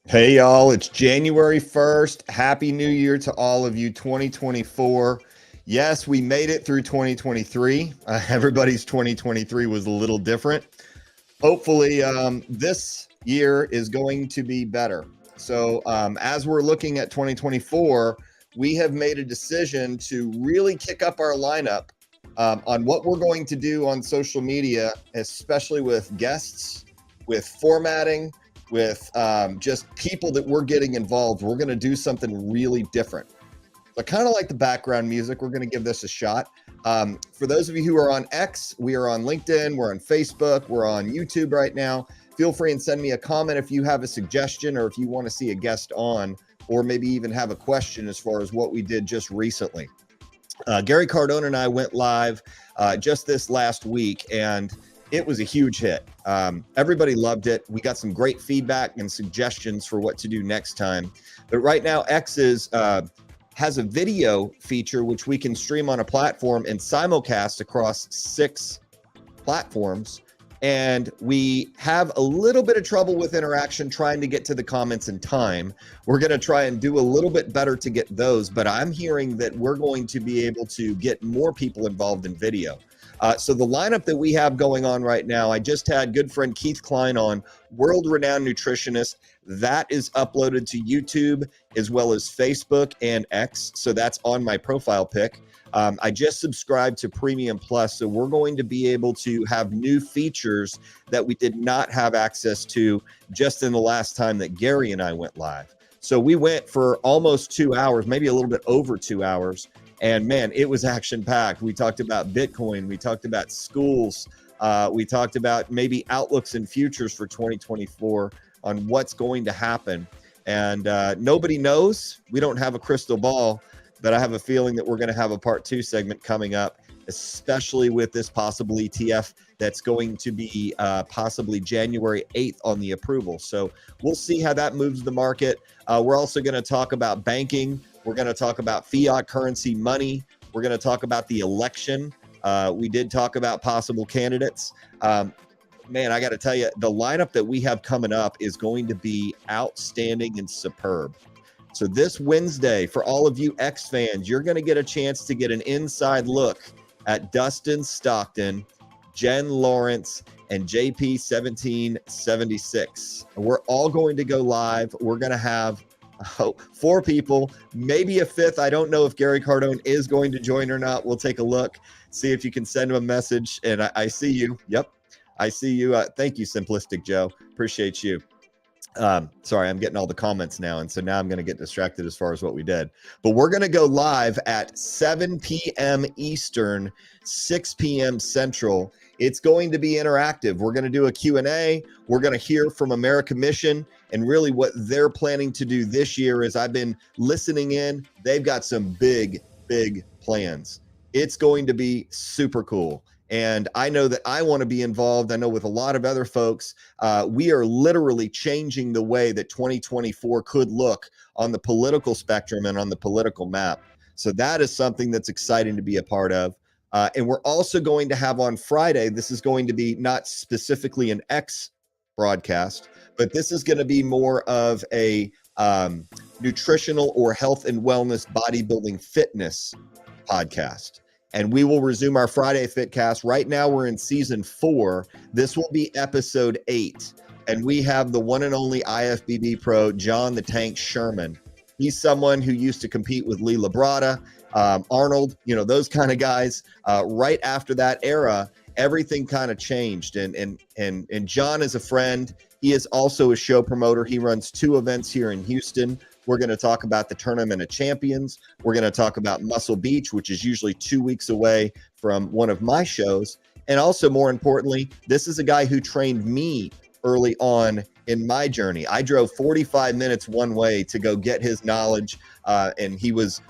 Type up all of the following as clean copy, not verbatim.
Hey, y'all, it's January 1st. Happy New Year to all of you, 2024. Yes, we made it through 2023. Everybody's 2023 was a little different. Hopefully, this year is going to be better. So, as we're looking at 2024, we have made a decision to really kick up our lineup on what we're going to do on social media, especially with guests, with formatting, with just people that we're getting involved. We're going to do something really different. So, kind of like the background music, we're going to give this a shot. For those of you who are on X, we are on LinkedIn, we're on Facebook, we're on YouTube right now. Feel free and send me a comment if you have a suggestion or if you want to see a guest on, or maybe even have a question as far as what we did just recently. Gary Cardone and I went live just this last week, and it was a huge hit. Everybody loved it. We got some great feedback and suggestions for what to do next time. But right now, X has a video feature which we can stream on a platform and simulcast across 6 platforms. And we have a little bit of trouble with interaction trying to get to the comments in time. We're going to try and do a little bit better to get those, but I'm hearing that we're going to be able to get more people involved in video. So the lineup that we have going on right now, I just had good friend Keith Klein on, world-renowned nutritionist. That is uploaded to YouTube as well as Facebook and X. So that's on my profile pic. I just subscribed to Premium Plus, so we're going to be able to have new features that we did not have access to just in the last time that Gary and I went live. So we went for almost 2 hours, maybe a little bit over 2 hours. And man, it was action packed. We talked about Bitcoin. We talked about schools. We talked about maybe outlooks and futures for 2024 on what's going to happen. And nobody knows. We don't have a crystal ball, but I have a feeling that we're going to have a part 2 segment coming up, especially with this possible ETF that's going to be possibly January 8th on the approval. So we'll see how that moves the market. We're also going to talk about banking. We're going to talk about fiat currency money. We're going to talk about the election. We did talk about possible candidates. Man, I got to tell you, the lineup that we have coming up is going to be outstanding and superb. So this Wednesday, for all of you X fans, you're going to get a chance to get an inside look at Dustin Stockton, Jen Lawrence, and JP1776. We're all going to go live. We're going to have 4 people, maybe a 5th. I don't know if Gary Cardone is going to join or not. We'll take a look, see if you can send him a message. And I see you. Yep, I see you. Thank you, Simplistic Joe. Appreciate you. Sorry, I'm getting all the comments now, and so now I'm going to get distracted as far as what we did. But we're going to go live at 7 p.m. Eastern, 6 p.m. Central. It's going to be interactive. We're going to do a Q&A. We're going to hear from America Mission, and really what they're planning to do this year is I've been listening in. They've got some big, big plans. It's going to be super cool. And I know that I want to be involved. I know with a lot of other folks, we are literally changing the way that 2024 could look on the political spectrum and on the political map. So that is something that's exciting to be a part of. And we're also going to have on Friday, this is going to be not specifically an X broadcast, but this is going to be more of a nutritional or health and wellness bodybuilding fitness podcast. And we will resume our Friday Fitcast. Right now, we're in season 4. This will be episode 8. And we have the one and only IFBB pro, John the Tank Sherman. He's someone who used to compete with Lee Labrada, Arnold, those kind of guys. Right after that era, everything kind of changed. And John is a friend. He is also a show promoter. He runs 2 events here in Houston. We're going to talk about the Tournament of Champions. We're going to talk about Muscle Beach, which is usually 2 weeks away from one of my shows. And also, more importantly, this is a guy who trained me early on in my journey. I drove 45 minutes one way to go get his knowledge, and he was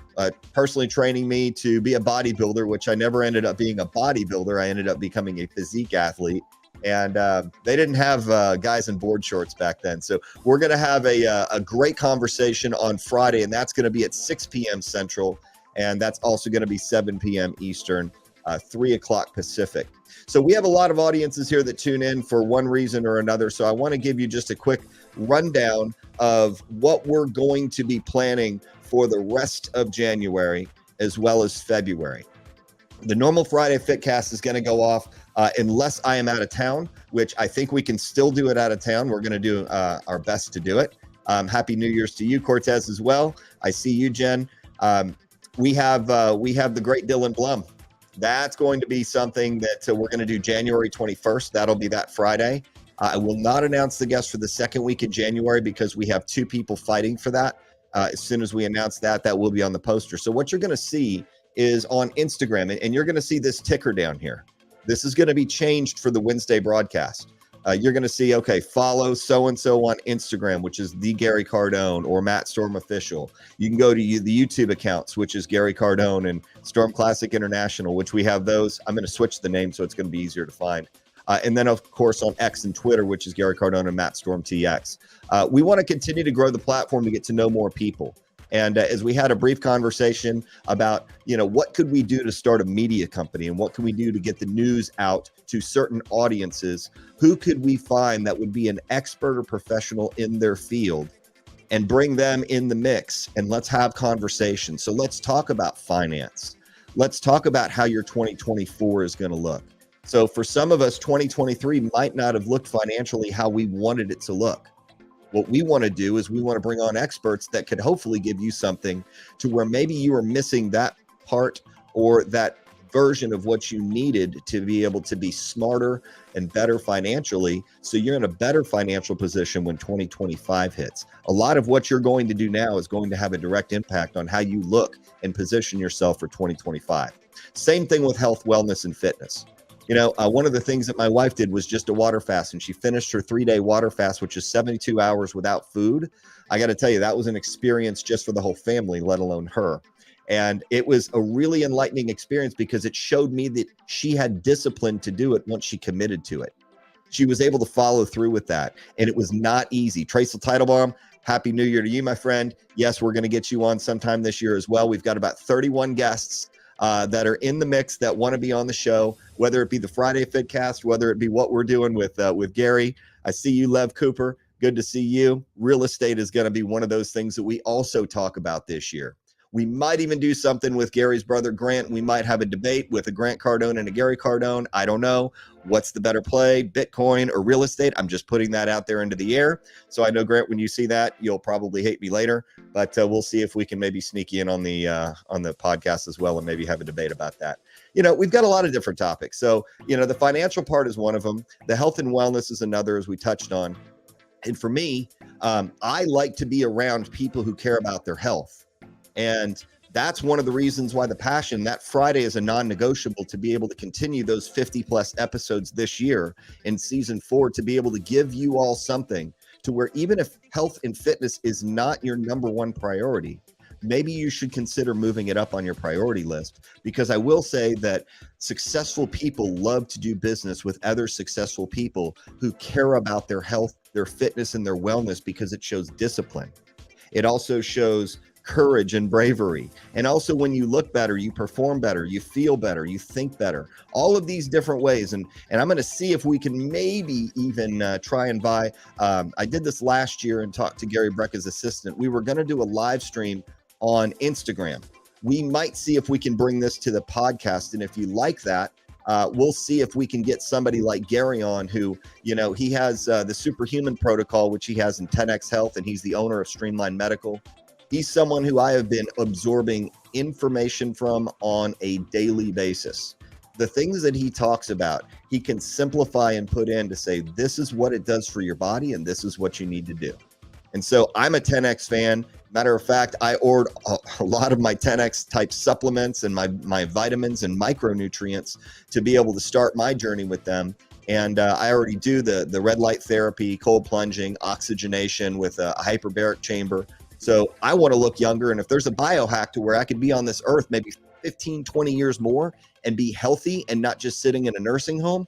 personally training me to be a bodybuilder, which I never ended up being a bodybuilder. I ended up becoming a physique athlete. And they didn't have guys in board shorts back then. So we're going to have a great conversation on Friday, and that's going to be at 6 p.m. Central, and that's also going to be 7 p.m. Eastern. 3 o'clock Pacific. So we have a lot of audiences here that tune in for one reason or another. So I want to give you just a quick rundown of what we're going to be planning for the rest of January as well as February. The normal Friday Fitcast is going to go off unless I am out of town, which I think we can still do it out of town. We're going to do our best to do it. Happy New Year's to you, Cortez, as well. I see you, Jen. We have the great Dylan Blum. That's going to be something that we're going to do January 21st. That'll be that Friday. I will not announce the guest for the second week of January because we have 2 people fighting for that. As soon as we announce that, that will be on the poster. So what you're going to see is on Instagram, and you're going to see this ticker down here. This is going to be changed for the Wednesday broadcast. You're going to see, okay, follow so-and-so on Instagram, which is the Gary Cardone or Matt Storm Official. You can go to the YouTube accounts, which is Gary Cardone and Storm Classic International, which we have those. I'm going to switch the name so it's going to be easier to find. And then, of course, on X and Twitter, which is Gary Cardone and Matt Storm TX. We want to continue to grow the platform to get to know more people. And as we had a brief conversation about, what could we do to start a media company and what can we do to get the news out to certain audiences? Who could we find that would be an expert or professional in their field and bring them in the mix? And let's have conversations. So let's talk about finance. Let's talk about how your 2024 is going to look. So for some of us, 2023 might not have looked financially how we wanted it to look. What we want to do is we want to bring on experts that could hopefully give you something to where maybe you were missing that part or that version of what you needed to be able to be smarter and better financially. So you're in a better financial position when 2025 hits. A lot of what you're going to do now is going to have a direct impact on how you look and position yourself for 2025. Same thing with health, wellness, and fitness. One of the things that my wife did was just a water fast, and she finished her 3-day water fast, which is 72 hours without food. I got to tell you, that was an experience just for the whole family, let alone her. And it was a really enlightening experience because it showed me that she had discipline to do it once she committed to it. She was able to follow through with that, and it was not easy. Tracy Teitelbaum, Happy New Year to you, my friend. Yes, we're going to get you on sometime this year as well. We've got about 31 guests that are in the mix that want to be on the show, whether it be the Friday Fitcast, whether it be what we're doing with Gary. I see you, Lev Cooper. Good to see you. Real estate is going to be one of those things that we also talk about this year. We might even do something with Gary's brother, Grant. We might have a debate with a Grant Cardone and a Gary Cardone. I don't know. What's the better play, Bitcoin or real estate? I'm just putting that out there into the air. So I know, Grant, when you see that, you'll probably hate me later, but we'll see if we can maybe sneak you in on the podcast as well and maybe have a debate about that. We've got a lot of different topics. So, the financial part is one of them. The health and wellness is another, as we touched on. And for me, I like to be around people who care about their health. And that's one of the reasons why the passion, that Friday is a non-negotiable to be able to continue those 50 plus episodes this year in season 4, to be able to give you all something to where even if health and fitness is not your number one priority, maybe you should consider moving it up on your priority list. Because I will say that successful people love to do business with other successful people who care about their health, their fitness, and their wellness, because it shows discipline. It also shows courage and bravery. And also, when you look better, you perform better, you feel better, you think better, all of these different ways. And I'm going to see if we can maybe even try and buy. I did this last year and talked to Gary Brecka's assistant. We were going to do a live stream on Instagram. We might see if we can bring this to the podcast. And if you like that, we'll see if we can get somebody like Gary on who, he has the Superhuman Protocol, which he has in 10X Health, and he's the owner of Streamline Medical. He's someone who I have been absorbing information from on a daily basis. The things that he talks about, he can simplify and put in to say, this is what it does for your body, and this is what you need to do. And so I'm a 10X fan. Matter of fact, I ordered a lot of my 10X type supplements and my vitamins and micronutrients to be able to start my journey with them. And I already do the red light therapy, cold plunging, oxygenation with a hyperbaric chamber. So I want to look younger. And if there's a biohack to where I could be on this earth maybe 15, 20 years more and be healthy and not just sitting in a nursing home,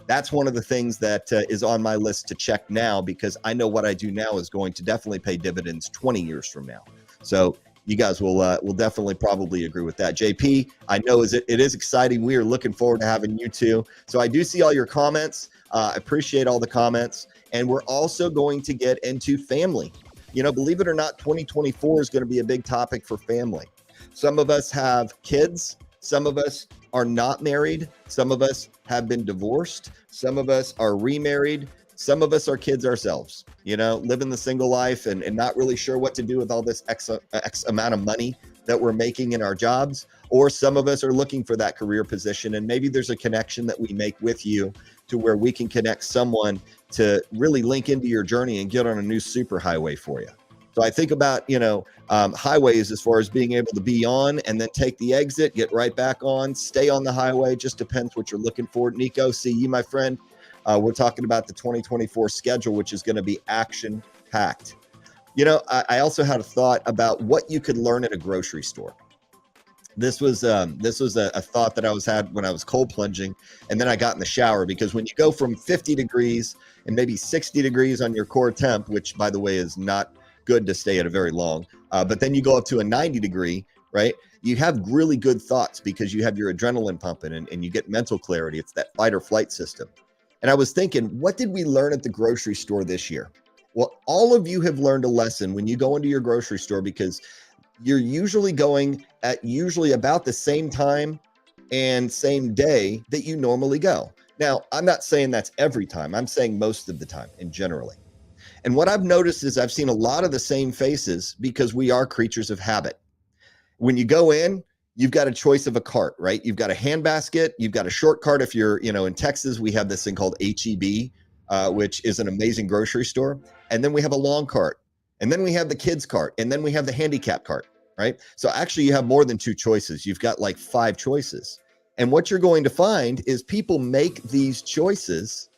that's one of the things that is on my list to check now, because I know what I do now is going to definitely pay dividends 20 years from now. So You guys will definitely probably agree with that. JP, I know it is exciting. We are looking forward to having you too. So I do see all your comments. I appreciate all the comments. And we're also going to get into family. Believe it or not, 2024 is going to be a big topic for family. Some of us have kids. Some of us are not married. Some of us have been divorced. Some of us are remarried. Some of us are kids ourselves, living the single life and not really sure what to do with all this X amount of money that we're making in our jobs. Or some of us are looking for that career position, and maybe there's a connection that we make with you to where we can connect someone to really link into your journey and get on a new superhighway for you. So I think about, highways as far as being able to be on and then take the exit, get right back on, stay on the highway. Just depends what you're looking for. Nico, see you, my friend. We're talking about the 2024 schedule, which is going to be action packed. I also had a thought about what you could learn at a grocery store. This was a thought that I had when I was cold plunging, and then I got in the shower, because when you go from 50 degrees and maybe 60 degrees on your core temp, which by the way is not good to stay at a very long, but then you go up to a 90 degree, right? You have really good thoughts because you have your adrenaline pumping and you get mental clarity. It's that fight or flight system. And I was thinking, what did we learn at the grocery store this year? Well, all of you have learned a lesson when you go into your grocery store, because you're usually going at about the same time and same day that you normally go. Now, I'm not saying that's every time. I'm saying most of the time and generally. And what I've noticed is I've seen a lot of the same faces because we are creatures of habit. When you go in, you've got a choice of a cart, right? You've got a hand basket. You've got a short cart. If you're, in Texas, we have this thing called HEB, which is an amazing grocery store. And then we have a long cart. And then we have the kids cart. And then we have the handicap cart, right? So actually you have more than two choices. You've got like 5 choices. And what you're going to find is people make these choices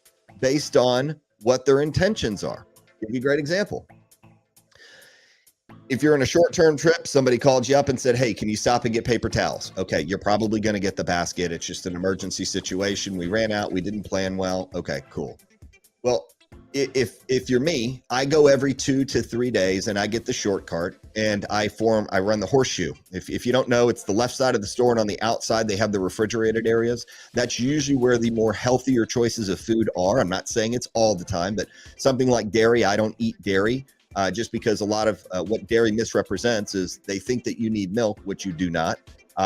based on what their intentions are. Give you a great example. If you're in a short-term trip, somebody called you up and said, hey, can you stop and get paper towels? Okay, you're probably going to get the basket. It's just an emergency situation. We ran out. We didn't plan well. Okay, cool. Well, if you're me, I go every 2 to 3 days and I get the short cart and I run the horseshoe. If you don't know, it's the left side of the store, and on the outside, they have the refrigerated areas. That's usually where the more healthier choices of food are. I'm not saying it's all the time, but something like dairy, I don't eat dairy. Just because a lot of what dairy misrepresents is they think that you need milk, which you do not.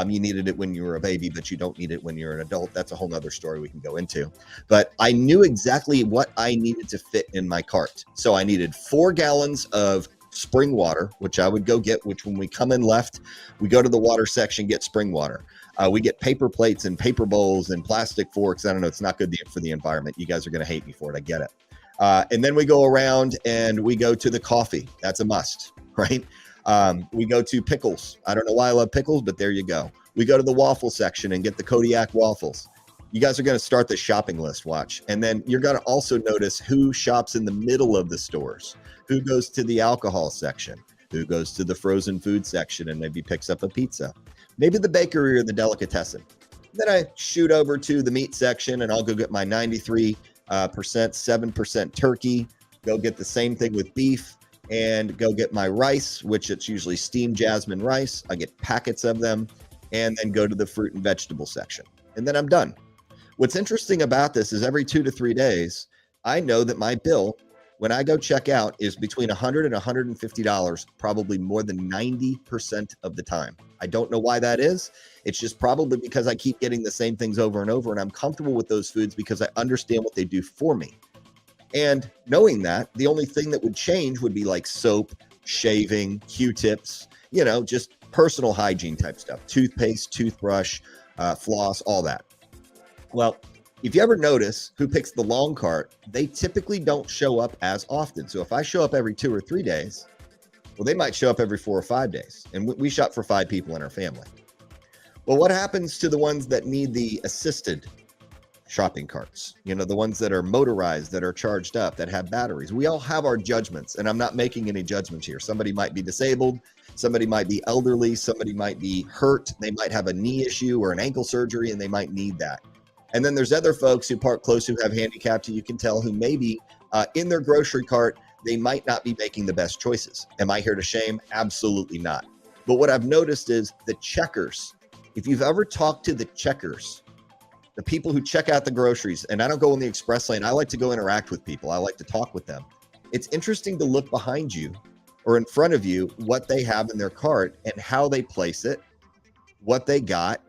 You needed it when you were a baby, but you don't need it when you're an adult. That's a whole nother story we can go into. But I knew exactly what I needed to fit in my cart. So I needed 4 gallons of spring water, which I would go get, which when we come in left, we go to the water section, get spring water. We get paper plates and paper bowls and plastic forks. I don't know. It's not good for the environment. You guys are going to hate me for it. I get it. And then we go around and we go to the coffee. That's a must, right? We go to pickles. I don't know why I love pickles, but there you go. We go to the waffle section and get the Kodiak waffles. You guys are going to start the shopping list, watch. And then you're going to also notice who shops in the middle of the stores, who goes to the alcohol section, who goes to the frozen food section and maybe picks up a pizza, maybe the bakery or the delicatessen. Then I shoot over to the meat section and I'll go get my 93% 7% turkey, go get the same thing with beef, and go get my rice, which it's usually steamed jasmine rice. I get packets of them, and then go to the fruit and vegetable section. And then I'm done. What's interesting about this is every 2 to 3 days, I know that my bill, when I go check out, is between $100 and $150, probably more than 90% of the time. I don't know why that is. It's just probably because I keep getting the same things over and over, and I'm comfortable with those foods because I understand what they do for me. And knowing that, the only thing that would change would be like soap, shaving, Q-tips, just personal hygiene type stuff, toothpaste, toothbrush, floss, all that. Well, if you ever notice who picks the long cart, they typically don't show up as often. So if I show up every 2 or 3 days, well, they might show up every 4 or 5 days. And we shop for 5 people in our family. Well, what happens to the ones that need the assisted shopping carts? The ones that are motorized, that are charged up, that have batteries. We all have our judgments, and I'm not making any judgments here. Somebody might be disabled. Somebody might be elderly. Somebody might be hurt. They might have a knee issue or an ankle surgery, and they might need that. And then there's other folks who park close who have handicapped, who you can tell who maybe in their grocery cart, they might not be making the best choices. Am I here to shame? Absolutely not. But what I've noticed is the checkers. If you've ever talked to the checkers, the people who check out the groceries, and I don't go in the express lane, I like to go interact with people. I like to talk with them. It's interesting to look behind you or in front of you what they have in their cart and how they place it, what they got,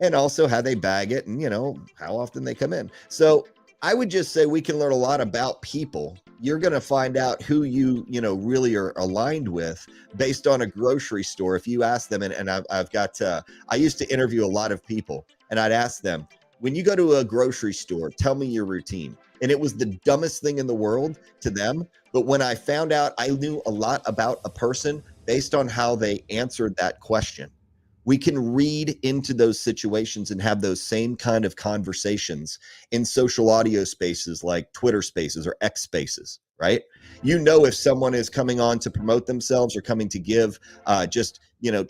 and also how they bag it and, how often they come in. So I would just say we can learn a lot about people. You're going to find out who you really are aligned with based on a grocery store. If you ask them, and I've got, I used to interview a lot of people, and I'd ask them, when you go to a grocery store, tell me your routine. And it was the dumbest thing in the world to them. But when I found out I knew a lot about a person based on how they answered that question, we can read into those situations and have those same kind of conversations in social audio spaces like Twitter spaces or X spaces, right? If someone is coming on to promote themselves or coming to give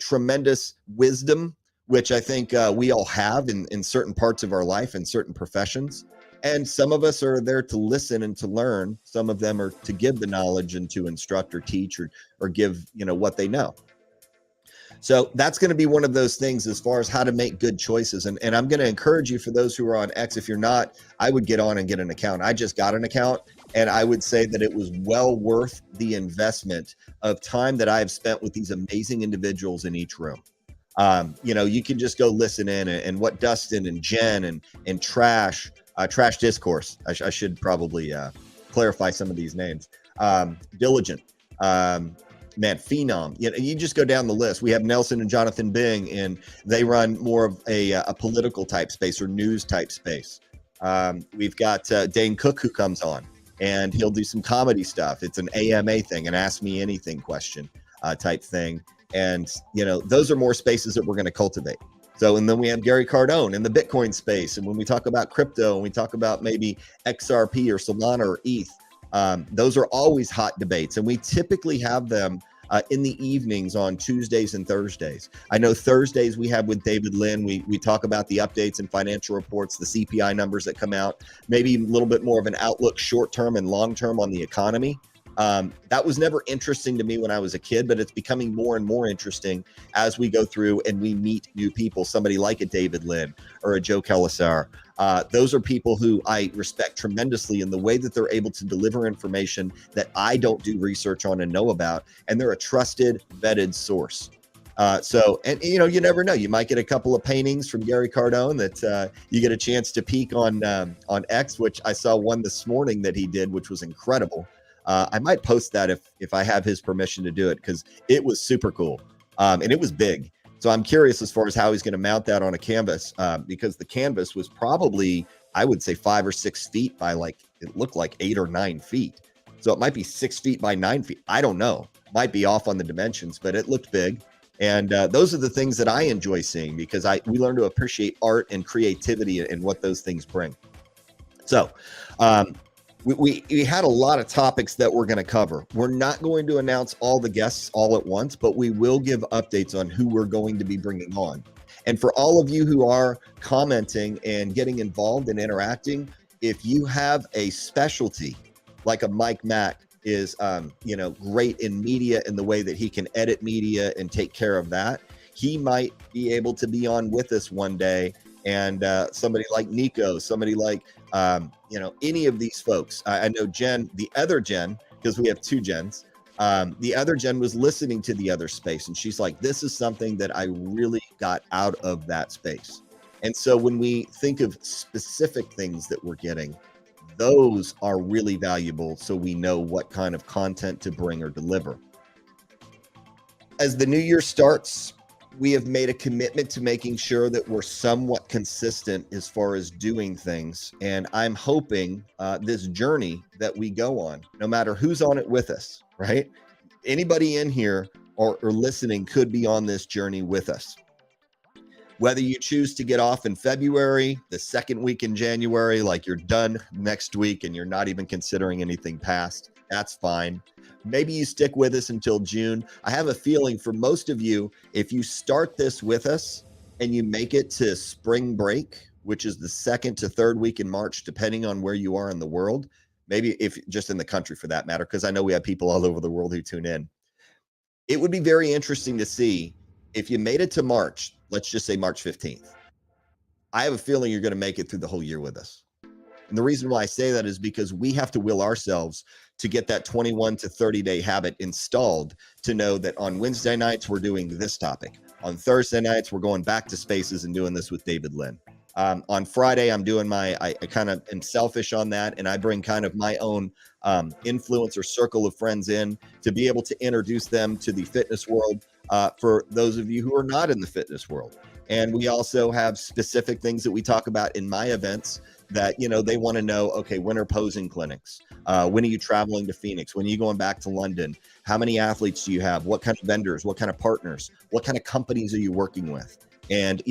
tremendous wisdom, which I think we all have in certain parts of our life and certain professions. And some of us are there to listen and to learn. Some of them are to give the knowledge and to instruct or teach or give, what they know. So that's going to be one of those things as far as how to make good choices. And I'm going to encourage you, for those who are on X, if you're not, I would get on and get an account. I just got an account, and I would say that it was well worth the investment of time that I have spent with these amazing individuals in each room. You can just go listen in and what Dustin and Jen and Trash Discourse. I should probably clarify some of these names. Diligent, Phenom. You just go down the list. We have Nelson and Jonathan Bing, and they run more of a political type space or news type space. We've got Dane Cook, who comes on, and he'll do some comedy stuff. It's an AMA thing, an Ask Me Anything question type thing. And, those are more spaces that we're going to cultivate. So, and then we have Gary Cardone in the Bitcoin space. And when we talk about crypto and we talk about maybe XRP or Solana or ETH, those are always hot debates. And we typically have them in the evenings on Tuesdays and Thursdays. I know Thursdays we have with David Lynn. We talk about the updates and financial reports, the CPI numbers that come out, maybe a little bit more of an outlook short-term and long-term on the economy. That was never interesting to me when I was a kid, but it's becoming more and more interesting as we go through and we meet new people, somebody like a David Lynn or a Joe Kelisar. Those are people who I respect tremendously in the way that they're able to deliver information that I don't do research on and know about. And they're a trusted, vetted source. You never know. You might get a couple of paintings from Gary Cardone that you get a chance to peek on X, which I saw one this morning that he did, which was incredible. I might post that if I have his permission to do it, because it was super cool and it was big. So I'm curious as far as how he's going to mount that on a canvas, because the canvas was probably, I would say, 5 or 6 feet by it looked like 8 or 9 feet. So it might be 6 feet by 9 feet. I don't know. Might be off on the dimensions, but it looked big. And those are the things that I enjoy seeing, because we learn to appreciate art and creativity and what those things bring. So, we had a lot of topics that we're going to cover. We're not going to announce all the guests all at once, but we will give updates on who we're going to be bringing on. And for all of you who are commenting and getting involved and interacting, if you have a specialty, like a Mike Mack is, great in media in the way that he can edit media and take care of that, he might be able to be on with us one day. And somebody like Nico, somebody like, any of these folks. I know Jen, the other Jen, because we have 2 Jens, the other Jen was listening to the other space. And she's like, this is something that I really got out of that space. And so when we think of specific things that we're getting, those are really valuable, so we know what kind of content to bring or deliver. As the new year starts, we have made a commitment to making sure that we're somewhat consistent as far as doing things. And I'm hoping this journey that we go on, no matter who's on it with us, right? Anybody in here or listening could be on this journey with us. Whether you choose to get off in February, the second week in January, like you're done next week and you're not even considering anything past, that's fine. Maybe you stick with us until June. I have a feeling for most of you, if you start this with us and you make it to spring break, which is the 2nd to 3rd week in March, depending on where you are in the world, maybe if just in the country for that matter, because I know we have people all over the world who tune in. It would be very interesting to see if you made it to March, let's just say March 15th. I have a feeling you're going to make it through the whole year with us. And the reason why I say that is because we have to will ourselves to get that 21 to 30-day habit installed to know that on Wednesday nights, we're doing this topic. On Thursday nights, we're going back to Spaces and doing this with David Lynn. On Friday, I'm doing I kind of am selfish on that, and I bring kind of my own influence or circle of friends in to be able to introduce them to the fitness world for those of you who are not in the fitness world. And we also have specific things that we talk about in my events that, they want to know, okay, when are posing clinics? When are you traveling to Phoenix? When are you going back to London? How many athletes do you have? What kind of vendors? What kind of partners? What kind of companies are you working with? And,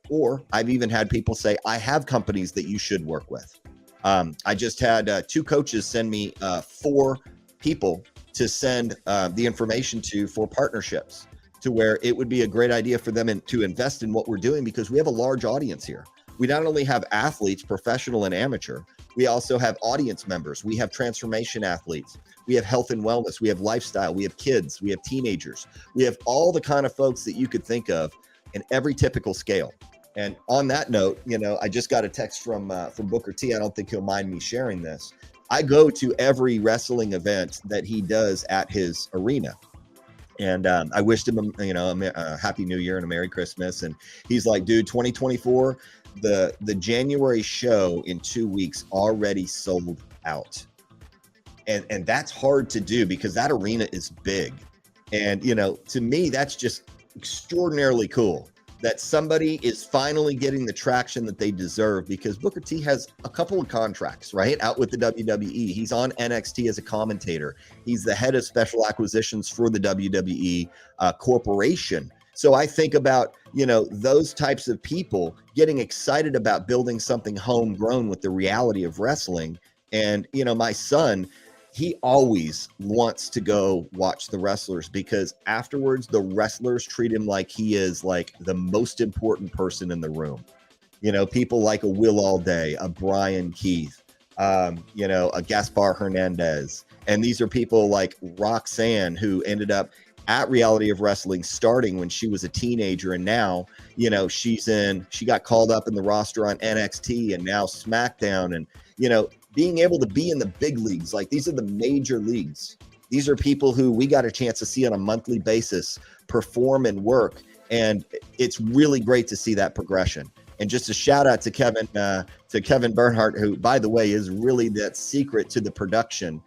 or I've even had people say, I have companies that you should work with. I just had 2 coaches send me 4 people to send the information to for partnerships, to where it would be a great idea for them to invest in what we're doing, because we have a large audience here. We not only have athletes, professional and amateur, we also have audience members. We have transformation athletes. We have health and wellness. We have lifestyle. We have kids. We have teenagers. We have all the kind of folks that you could think of in every typical scale. And on that note, I just got a text from Booker T. I don't think he'll mind me sharing this. I go to every wrestling event that he does at his arena. And I wished him, a happy new year and a Merry Christmas. And he's like, dude, 2024, the January show in 2 weeks already sold out. And that's hard to do because that arena is big. And, to me, that's just extraordinarily cool that somebody is finally getting the traction that they deserve, because Booker T has a couple of contracts, right, out with the WWE. He's on NXT as a commentator. He's the head of special acquisitions for the WWE corporation. So I think about, those types of people getting excited about building something homegrown with the reality of wrestling. And, my son, he always wants to go watch the wrestlers, because afterwards the wrestlers treat him like he is like the most important person in the room. People like a Will Allday, a Brian Keith, a Gaspar Hernandez. And these are people like Roxanne, who ended up at Reality of Wrestling starting when she was a teenager. And now, she got called up in the roster on NXT and now SmackDown. And, being able to be in the big leagues, like these are the major leagues. These are people who we got a chance to see on a monthly basis perform and work. And it's really great to see that progression. And just a shout out to Kevin Bernhardt, who, by the way, is really that secret to the production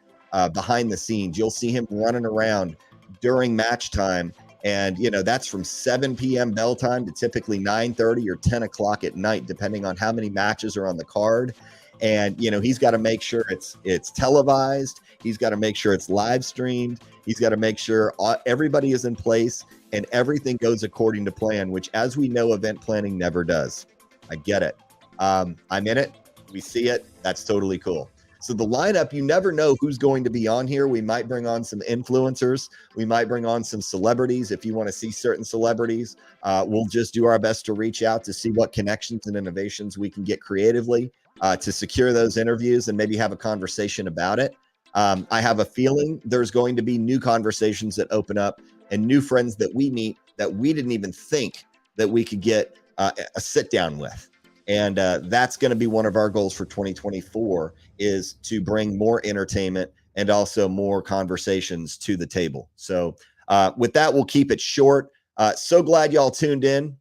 behind the scenes. You'll see him running around during match time. And, that's from 7 p.m. bell time to typically 9:30 or 10 o'clock at night, depending on how many matches are on the card. And, he's got to make sure it's televised. He's got to make sure it's live streamed. He's got to make sure everybody is in place and everything goes according to plan, which, as we know, event planning never does. I get it. I'm in it. We see it. That's totally cool. So the lineup, you never know who's going to be on here. We might bring on some influencers. We might bring on some celebrities. If you want to see certain celebrities, we'll just do our best to reach out to see what connections and innovations we can get creatively to secure those interviews and maybe have a conversation about it. I have a feeling there's going to be new conversations that open up and new friends that we meet that we didn't even think that we could get a sit down with. And that's going to be one of our goals for 2024, is to bring more entertainment and also more conversations to the table. So with that, we'll keep it short. So glad y'all tuned in.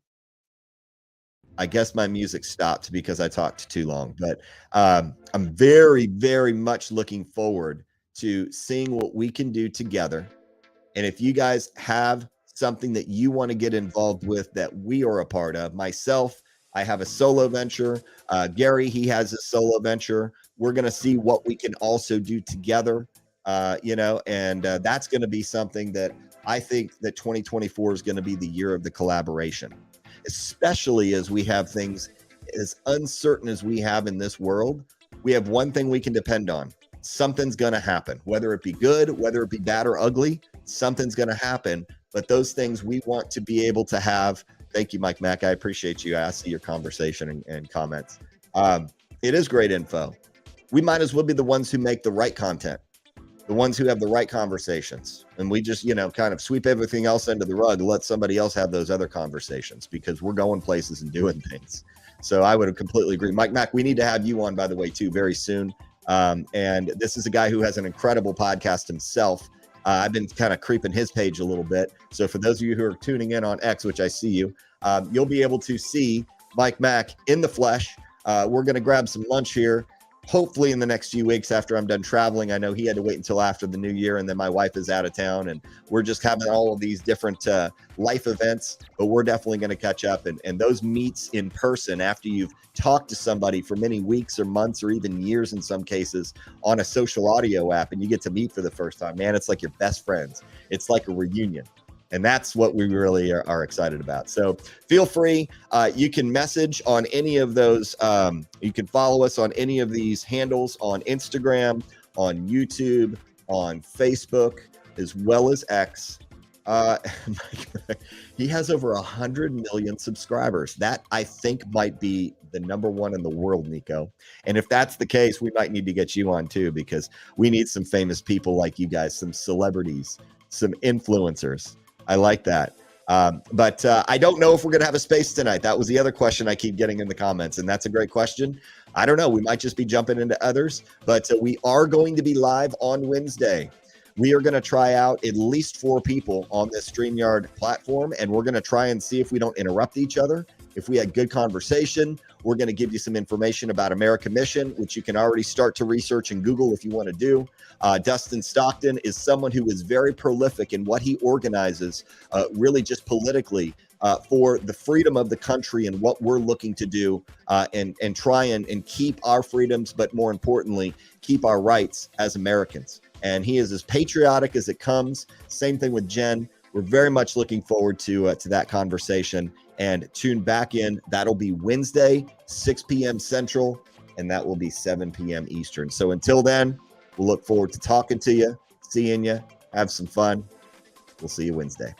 I guess my music stopped because I talked too long, but I'm very, very much looking forward to seeing what we can do together. And if you guys have something that you want to get involved with that we are a part of, myself, I have a solo venture. Gary, he has a solo venture. We're going to see what we can also do together, and that's going to be something that I think that 2024 is going to be the year of the collaboration, especially as we have things as uncertain as we have in this world. We have one thing we can depend on. Something's going to happen, whether it be good, whether it be bad or ugly, something's going to happen. But those things we want to be able to have. Thank you, Mike Mack. I appreciate you. I see your conversation and comments. It is great info. We might as well be the ones who make the right content. the ones who have the right conversations. And we just, kind of sweep everything else under the rug, let somebody else have those other conversations because we're going places and doing things. So I would completely agree. Mike Mack, we need to have you on, by the way, too, very soon. And this is a guy who has an incredible podcast himself. I've been kind of creeping his page a little bit. So for those of you who are tuning in on X, which I see you, you'll be able to see Mike Mack in the flesh. We're going to grab some lunch here, hopefully in the next few weeks after I'm done traveling. I know he had to wait until after the new year, and then my wife is out of town, and we're just having all of these different life events, but we're definitely going to catch up. And those meets in person after you've talked to somebody for many weeks or months or even years in some cases on a social audio app, and you get to meet for the first time, man, it's like your best friends. It's like a reunion. And that's what we really are excited about. So feel free. You can message on any of those. You can follow us on any of these handles on Instagram, on YouTube, on Facebook, as well as X. He has over 100 million subscribers. That, I think, might be the number one in the world, Nico. And if that's the case, we might need to get you on too, because we need some famous people like you guys, some celebrities, some influencers. I like that. But I don't know if we're going to have a space tonight. That was the other question I keep getting in the comments, and that's a great question. I don't know. We might just be jumping into others, but we are going to be live on Wednesday. We are going to try out at least 4 people on this StreamYard platform, and we're going to try and see if we don't interrupt each other. If we had good conversation, we're going to give you some information about America Mission, which you can already start to research and Google if you want to do. Dustin Stockton is someone who is very prolific in what he organizes, really just politically, for the freedom of the country and what we're looking to do, and try and keep our freedoms, but more importantly, keep our rights as Americans. And he is as patriotic as it comes. Same thing with Jen. We're very much looking forward to that conversation. And tune back in. That'll be Wednesday, 6 p.m. Central, and that will be 7 p.m. Eastern. So until then, we'll look forward to talking to you, seeing you, have some fun. We'll see you Wednesday.